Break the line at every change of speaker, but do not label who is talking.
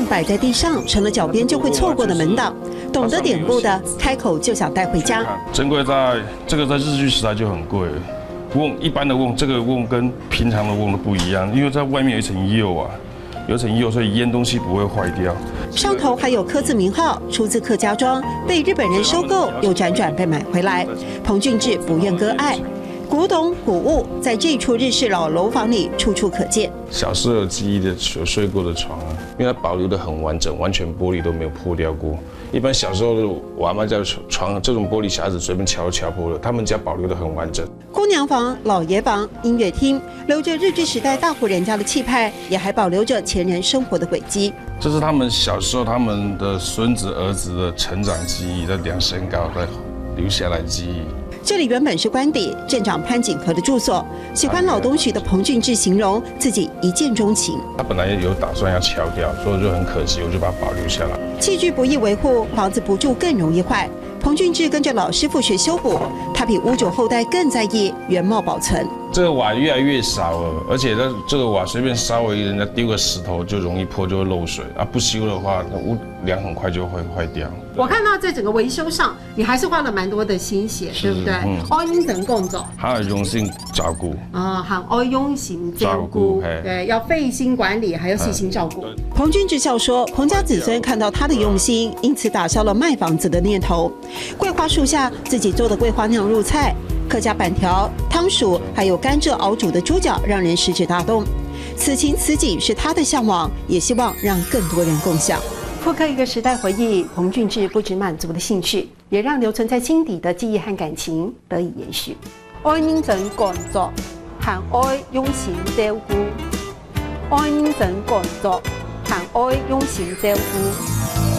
摆在地上，成了脚边就会错过的门档。懂得典故的，开口就想带回家。
珍贵在这个在日据时代就很贵了。瓮一般的瓮，这个瓮跟平常的瓮都不一样，因为在外面有一层釉啊，有一层釉，所以腌东西不会坏掉。
上头还有刻字名号，出自客家庄，被日本人收购，又辗转被买回来。彭俊志不愿割爱。古董古物在这处日式老楼房里处处可见。
小时候有记忆的有睡过的床啊，因为它保留得很完整，完全玻璃都没有破掉过。一般小时候我阿妈家的床这种玻璃匣子随便敲就敲破了，他们家保留得很完整。
姑娘房、老爷房、音乐厅，留着日据时代大户人家的气派，也还保留着前人生活的轨迹。
这是他们小时候他们的孙子儿子的成长记忆，在量身高在留下来记忆。
这里原本是官邸，镇长潘景和的住所。喜欢老东西的彭俊志形容自己一见钟情。
他本来有打算要敲掉，所以就很可惜，我就把它保留下来。
器具不易维护，房子不住更容易坏。彭俊志跟着老师傅学修补，他比屋主后代更在意原貌保存。
这个瓦越来越少了，而且这个瓦随便稍微人家丢个石头就容易破，就会漏水啊。不修的话，那屋梁很快就会坏掉。
我看到在整个维修上，你还是花了蛮多的心血，对不对？爱用人工作，
还有用心照顾
很爱用心照顾，对，要费心管理，还要细心照顾。
彭俊志笑说，彭家子孙看到他的用心，因此打消了卖房子的念头。桂花树下自己做的桂花酿入菜，客家板条、汤薯，还有甘蔗熬煮的猪脚，让人食指大动。此情此景是他的向往，也希望让更多人共享。复刻一个时代回忆，彭俊志不止满足了兴趣，也让留存在心底的记忆和感情得以延续。
爱认真工作，和爱用心照顾；爱认真工作，和爱用心照顾。